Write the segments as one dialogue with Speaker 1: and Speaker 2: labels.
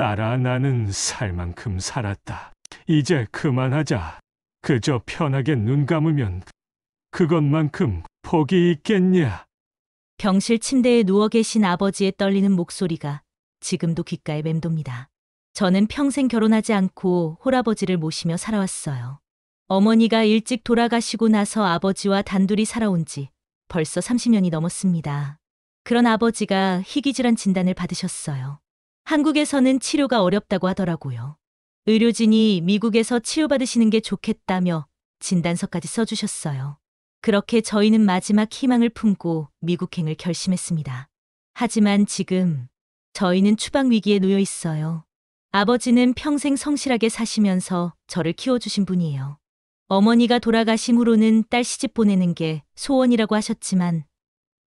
Speaker 1: 딸아, 나는 살 만큼 살았다. 이제 그만하자. 그저 편하게 눈 감으면 그것만큼 복이 있겠냐?
Speaker 2: 병실 침대에 누워 계신 아버지의 떨리는 목소리가 지금도 귓가에 맴돕니다. 저는 평생 결혼하지 않고 홀아버지를 모시며 살아왔어요. 어머니가 일찍 돌아가시고 나서 아버지와 단둘이 살아온 지 벌써 30년이 넘었습니다. 그런 아버지가 희귀질환 진단을 받으셨어요. 한국에서는 치료가 어렵다고 하더라고요. 의료진이 미국에서 치료받으시는 게 좋겠다며 진단서까지 써주셨어요. 그렇게 저희는 마지막 희망을 품고 미국행을 결심했습니다. 하지만 지금 저희는 추방 위기에 놓여 있어요. 아버지는 평생 성실하게 사시면서 저를 키워주신 분이에요. 어머니가 돌아가신 후로는 딸 시집 보내는 게 소원이라고 하셨지만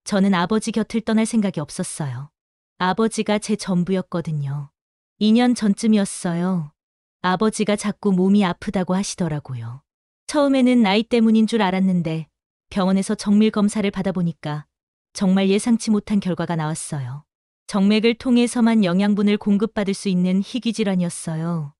Speaker 2: 저는 아버지 곁을 떠날 생각이 없었어요. 아버지가 제 전부였거든요. 2년 전쯤이었어요. 아버지가 자꾸 몸이 아프다고 하시더라고요. 처음에는 나이 때문인 줄 알았는데 병원에서 정밀 검사를 받아보니까 정말 예상치 못한 결과가 나왔어요. 정맥을 통해서만 영양분을 공급받을 수 있는 희귀질환이었어요.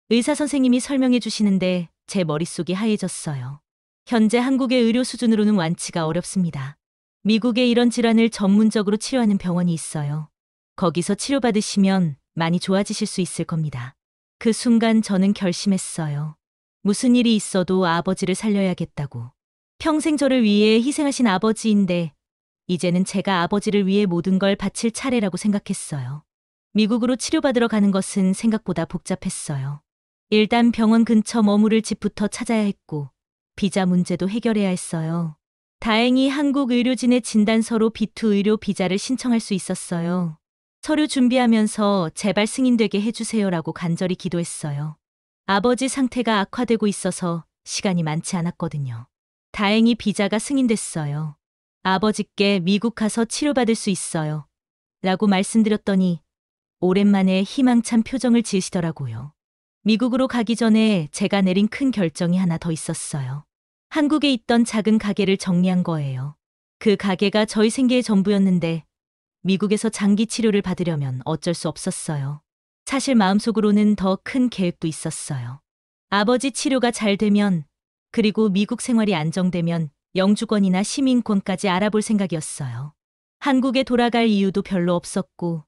Speaker 2: 의사 선생님이 설명해 주시는데 제 머릿속이 하얘졌어요. 현재 한국의 의료 수준으로는 완치가 어렵습니다. 미국에 이런 질환을 전문적으로 치료하는 병원이 있어요. 거기서 치료받으시면 많이 좋아지실 수 있을 겁니다. 그 순간 저는 결심했어요. 무슨 일이 있어도 아버지를 살려야겠다고. 평생 저를 위해 희생하신 아버지인데 이제는 제가 아버지를 위해 모든 걸 바칠 차례라고 생각했어요. 미국으로 치료받으러 가는 것은 생각보다 복잡했어요. 일단 병원 근처 머무를 집부터 찾아야 했고 비자 문제도 해결해야 했어요. 다행히 한국 의료진의 진단서로 B2 의료 비자를 신청할 수 있었어요. 서류 준비하면서 제발 승인되게 해주세요라고 간절히 기도했어요. 아버지 상태가 악화되고 있어서 시간이 많지 않았거든요. 다행히 비자가 승인됐어요. 아버지께 미국 가서 치료받을 수 있어요. 라고 말씀드렸더니 오랜만에 희망찬 표정을 지으시더라고요. 미국으로 가기 전에 제가 내린 큰 결정이 하나 더 있었어요. 한국에 있던 작은 가게를 정리한 거예요. 그 가게가 저희 생계의 전부였는데 미국에서 장기 치료를 받으려면 어쩔 수 없었어요. 사실 마음속으로는 더 큰 계획도 있었어요. 아버지 치료가 잘 되면 그리고 미국 생활이 안정되면 영주권이나 시민권까지 알아볼 생각이었어요. 한국에 돌아갈 이유도 별로 없었고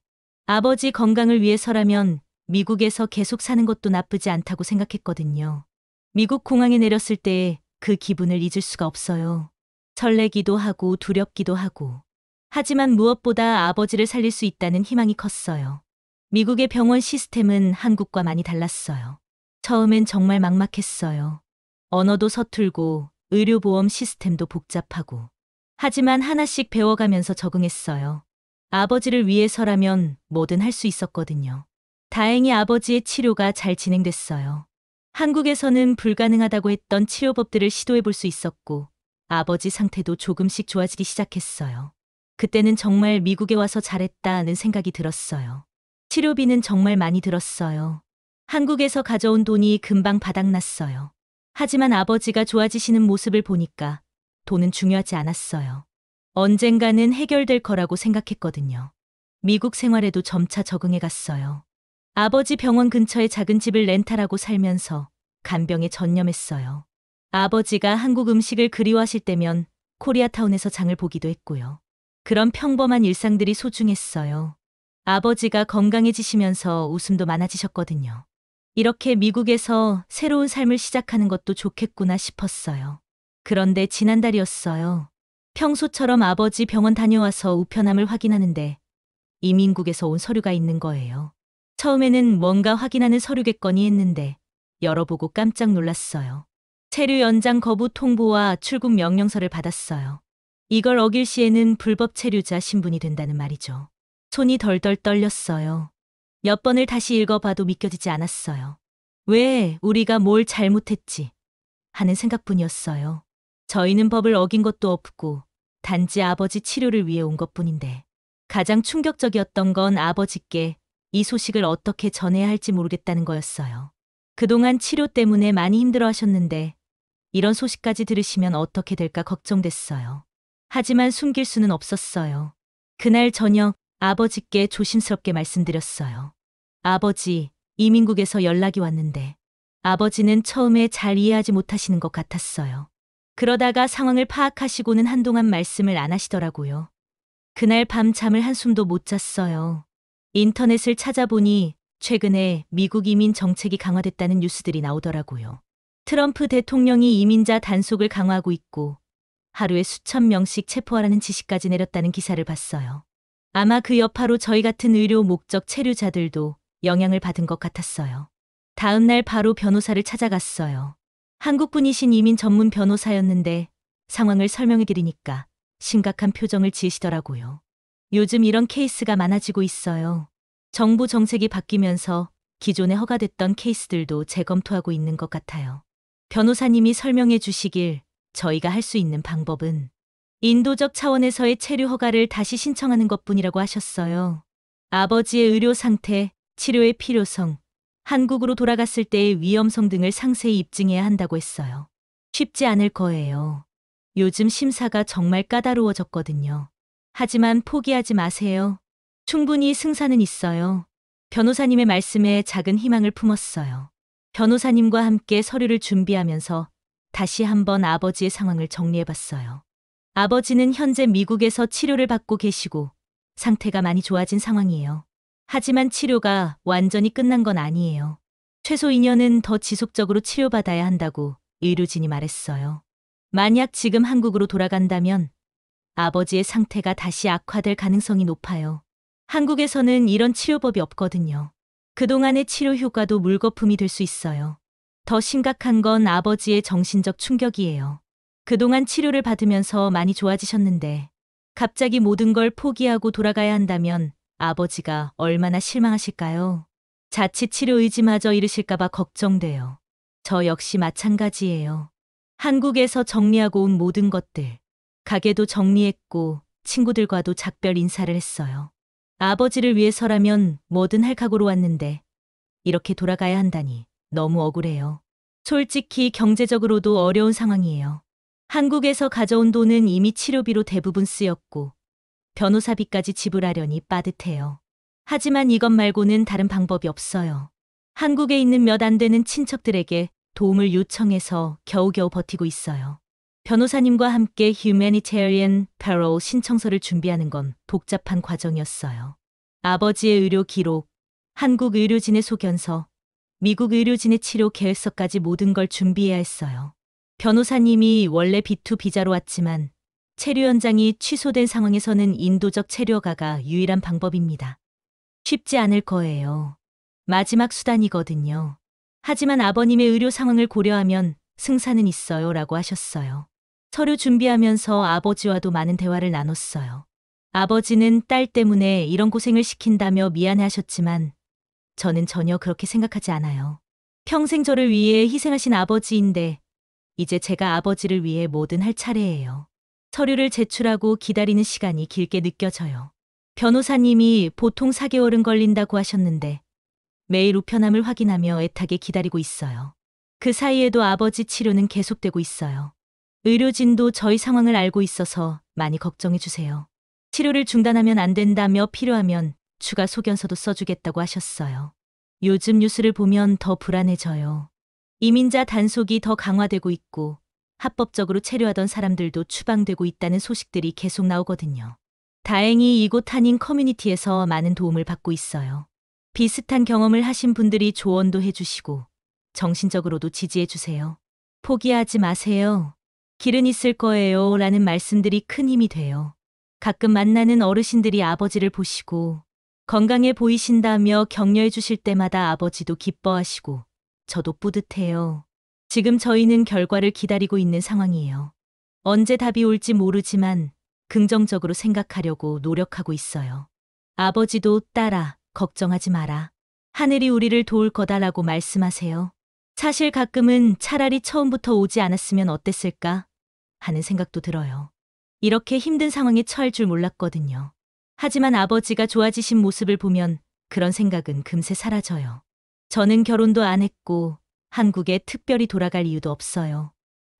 Speaker 2: 아버지 건강을 위해서라면 미국에서 계속 사는 것도 나쁘지 않다고 생각했거든요. 미국 공항에 내렸을 때 그 기분을 잊을 수가 없어요. 설레기도 하고 두렵기도 하고. 하지만 무엇보다 아버지를 살릴 수 있다는 희망이 컸어요. 미국의 병원 시스템은 한국과 많이 달랐어요. 처음엔 정말 막막했어요. 언어도 서툴고 의료보험 시스템도 복잡하고. 하지만 하나씩 배워가면서 적응했어요. 아버지를 위해서라면 뭐든 할 수 있었거든요. 다행히 아버지의 치료가 잘 진행됐어요. 한국에서는 불가능하다고 했던 치료법들을 시도해 볼 수 있었고 아버지 상태도 조금씩 좋아지기 시작했어요. 그때는 정말 미국에 와서 잘했다는 생각이 들었어요. 치료비는 정말 많이 들었어요. 한국에서 가져온 돈이 금방 바닥났어요. 하지만 아버지가 좋아지시는 모습을 보니까 돈은 중요하지 않았어요. 언젠가는 해결될 거라고 생각했거든요. 미국 생활에도 점차 적응해 갔어요. 아버지 병원 근처에 작은 집을 렌탈하고 살면서 간병에 전념했어요. 아버지가 한국 음식을 그리워하실 때면 코리아타운에서 장을 보기도 했고요. 그런 평범한 일상들이 소중했어요. 아버지가 건강해지시면서 웃음도 많아지셨거든요. 이렇게 미국에서 새로운 삶을 시작하는 것도 좋겠구나 싶었어요. 그런데 지난달이었어요. 평소처럼 아버지 병원 다녀와서 우편함을 확인하는데 이민국에서 온 서류가 있는 거예요. 처음에는 뭔가 확인하는 서류겠거니 했는데 열어보고 깜짝 놀랐어요. 체류 연장 거부 통보와 출국 명령서를 받았어요. 이걸 어길 시에는 불법 체류자 신분이 된다는 말이죠. 손이 덜덜 떨렸어요. 몇 번을 다시 읽어봐도 믿겨지지 않았어요. 왜 우리가 뭘 잘못했지 하는 생각뿐이었어요. 저희는 법을 어긴 것도 없고 단지 아버지 치료를 위해 온 것뿐인데 가장 충격적이었던 건 아버지께 이 소식을 어떻게 전해야 할지 모르겠다는 거였어요. 그동안 치료 때문에 많이 힘들어하셨는데 이런 소식까지 들으시면 어떻게 될까 걱정됐어요. 하지만 숨길 수는 없었어요. 그날 저녁 아버지께 조심스럽게 말씀드렸어요. 아버지, 이민국에서 연락이 왔는데 아버지는 처음에 잘 이해하지 못하시는 것 같았어요. 그러다가 상황을 파악하시고는 한동안 말씀을 안 하시더라고요. 그날 밤 잠을 한숨도 못 잤어요. 인터넷을 찾아보니 최근에 미국 이민 정책이 강화됐다는 뉴스들이 나오더라고요. 트럼프 대통령이 이민자 단속을 강화하고 있고 하루에 수천 명씩 체포하라는 지시까지 내렸다는 기사를 봤어요. 아마 그 여파로 저희 같은 의료 목적 체류자들도 영향을 받은 것 같았어요. 다음 날 바로 변호사를 찾아갔어요. 한국분이신 이민 전문 변호사였는데 상황을 설명해 드리니까 심각한 표정을 지으시더라고요. 요즘 이런 케이스가 많아지고 있어요. 정부 정책이 바뀌면서 기존에 허가됐던 케이스들도 재검토하고 있는 것 같아요. 변호사님이 설명해 주시길 저희가 할 수 있는 방법은 인도적 차원에서의 체류 허가를 다시 신청하는 것뿐이라고 하셨어요. 아버지의 의료 상태, 치료의 필요성, 한국으로 돌아갔을 때의 위험성 등을 상세히 입증해야 한다고 했어요. 쉽지 않을 거예요. 요즘 심사가 정말 까다로워졌거든요. 하지만 포기하지 마세요. 충분히 승산은 있어요. 변호사님의 말씀에 작은 희망을 품었어요. 변호사님과 함께 서류를 준비하면서 다시 한번 아버지의 상황을 정리해봤어요. 아버지는 현재 미국에서 치료를 받고 계시고 상태가 많이 좋아진 상황이에요. 하지만 치료가 완전히 끝난 건 아니에요. 최소 2년은 더 지속적으로 치료받아야 한다고 의료진이 말했어요. 만약 지금 한국으로 돌아간다면 아버지의 상태가 다시 악화될 가능성이 높아요. 한국에서는 이런 치료법이 없거든요. 그동안의 치료 효과도 물거품이 될 수 있어요. 더 심각한 건 아버지의 정신적 충격이에요. 그동안 치료를 받으면서 많이 좋아지셨는데 갑자기 모든 걸 포기하고 돌아가야 한다면 아버지가 얼마나 실망하실까요? 자칫 치료 의지마저 잃으실까봐 걱정돼요. 저 역시 마찬가지예요. 한국에서 정리하고 온 모든 것들, 가게도 정리했고 친구들과도 작별 인사를 했어요. 아버지를 위해서라면 뭐든 할 각오로 왔는데 이렇게 돌아가야 한다니 너무 억울해요. 솔직히 경제적으로도 어려운 상황이에요. 한국에서 가져온 돈은 이미 치료비로 대부분 쓰였고 변호사비까지 지불하려니 빠듯해요. 하지만 이것 말고는 다른 방법이 없어요. 한국에 있는 몇 안 되는 친척들에게 도움을 요청해서 겨우겨우 버티고 있어요. 변호사님과 함께 Humanitarian Parole 신청서를 준비하는 건 복잡한 과정이었어요. 아버지의 의료 기록, 한국 의료진의 소견서, 미국 의료진의 치료 계획서까지 모든 걸 준비해야 했어요. 변호사님이 원래 B2 비자로 왔지만 체류 현장이 취소된 상황에서는 인도적 체류허가가 유일한 방법입니다. 쉽지 않을 거예요. 마지막 수단이거든요. 하지만 아버님의 의료 상황을 고려하면 승산은 있어요 라고 하셨어요. 서류 준비하면서 아버지와도 많은 대화를 나눴어요. 아버지는 딸 때문에 이런 고생을 시킨다며 미안해 하셨지만 저는 전혀 그렇게 생각하지 않아요. 평생 저를 위해 희생하신 아버지인데 이제 제가 아버지를 위해 뭐든 할 차례예요. 서류를 제출하고 기다리는 시간이 길게 느껴져요. 변호사님이 보통 4개월은 걸린다고 하셨는데 매일 우편함을 확인하며 애타게 기다리고 있어요. 그 사이에도 아버지 치료는 계속되고 있어요. 의료진도 저희 상황을 알고 있어서 많이 걱정해 주세요. 치료를 중단하면 안 된다며 필요하면 추가 소견서도 써주겠다고 하셨어요. 요즘 뉴스를 보면 더 불안해져요. 이민자 단속이 더 강화되고 있고 합법적으로 체류하던 사람들도 추방되고 있다는 소식들이 계속 나오거든요. 다행히 이곳 한인 커뮤니티에서 많은 도움을 받고 있어요. 비슷한 경험을 하신 분들이 조언도 해주시고 정신적으로도 지지해주세요. 포기하지 마세요. 길은 있을 거예요 라는 말씀들이 큰 힘이 돼요. 가끔 만나는 어르신들이 아버지를 보시고 건강해 보이신다며 격려해 주실 때마다 아버지도 기뻐하시고 저도 뿌듯해요. 지금 저희는 결과를 기다리고 있는 상황이에요. 언제 답이 올지 모르지만 긍정적으로 생각하려고 노력하고 있어요. 아버지도 딸아, 걱정하지 마라. 하늘이 우리를 도울 거다라고 말씀하세요. 사실 가끔은 차라리 처음부터 오지 않았으면 어땠을까 하는 생각도 들어요. 이렇게 힘든 상황에 처할 줄 몰랐거든요. 하지만 아버지가 좋아지신 모습을 보면 그런 생각은 금세 사라져요. 저는 결혼도 안 했고 한국에 특별히 돌아갈 이유도 없어요.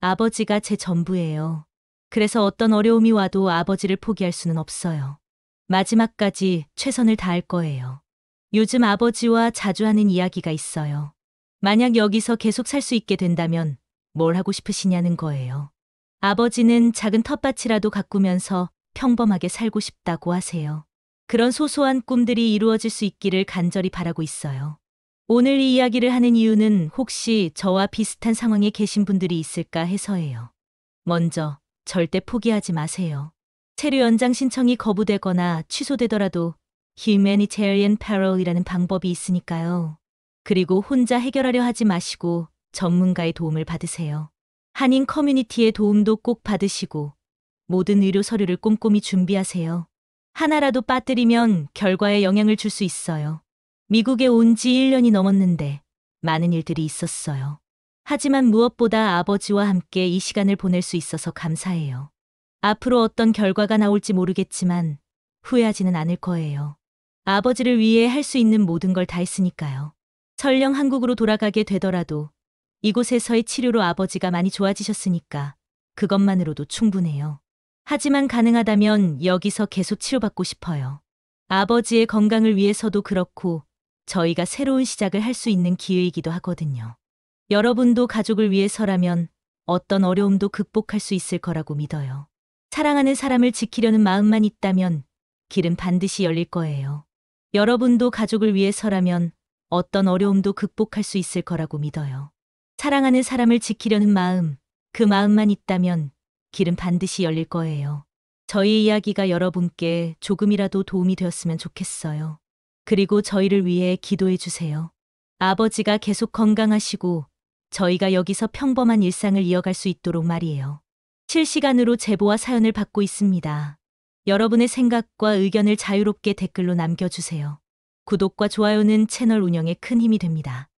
Speaker 2: 아버지가 제 전부예요. 그래서 어떤 어려움이 와도 아버지를 포기할 수는 없어요. 마지막까지 최선을 다할 거예요. 요즘 아버지와 자주 하는 이야기가 있어요. 만약 여기서 계속 살 수 있게 된다면 뭘 하고 싶으시냐는 거예요. 아버지는 작은 텃밭이라도 가꾸면서 평범하게 살고 싶다고 하세요. 그런 소소한 꿈들이 이루어질 수 있기를 간절히 바라고 있어요. 오늘 이 이야기를 하는 이유는 혹시 저와 비슷한 상황에 계신 분들이 있을까 해서예요. 먼저, 절대 포기하지 마세요. 체류 연장 신청이 거부되거나 취소되더라도 Humanitarian Parol이라는 방법이 있으니까요. 그리고 혼자 해결하려 하지 마시고 전문가의 도움을 받으세요. 한인 커뮤니티의 도움도 꼭 받으시고 모든 의료 서류를 꼼꼼히 준비하세요. 하나라도 빠뜨리면 결과에 영향을 줄 수 있어요. 미국에 온 지 1년이 넘었는데 많은 일들이 있었어요. 하지만 무엇보다 아버지와 함께 이 시간을 보낼 수 있어서 감사해요. 앞으로 어떤 결과가 나올지 모르겠지만 후회하지는 않을 거예요. 아버지를 위해 할 수 있는 모든 걸 다 했으니까요. 설령 한국으로 돌아가게 되더라도 이곳에서의 치료로 아버지가 많이 좋아지셨으니까 그것만으로도 충분해요. 하지만 가능하다면 여기서 계속 치료받고 싶어요. 아버지의 건강을 위해서도 그렇고 저희가 새로운 시작을 할 수 있는 기회이기도 하거든요. 여러분도 가족을 위해서라면 어떤 어려움도 극복할 수 있을 거라고 믿어요. 사랑하는 사람을 지키려는 마음만 있다면 길은 반드시 열릴 거예요. 여러분도 가족을 위해서라면 어떤 어려움도 극복할 수 있을 거라고 믿어요. 사랑하는 사람을 지키려는 마음, 그 마음만 있다면 길은 반드시 열릴 거예요. 저희 이야기가 여러분께 조금이라도 도움이 되었으면 좋겠어요. 그리고 저희를 위해 기도해 주세요. 아버지가 계속 건강하시고 저희가 여기서 평범한 일상을 이어갈 수 있도록 말이에요. 실시간으로 제보와 사연을 받고 있습니다. 여러분의 생각과 의견을 자유롭게 댓글로 남겨주세요. 구독과 좋아요는 채널 운영에 큰 힘이 됩니다.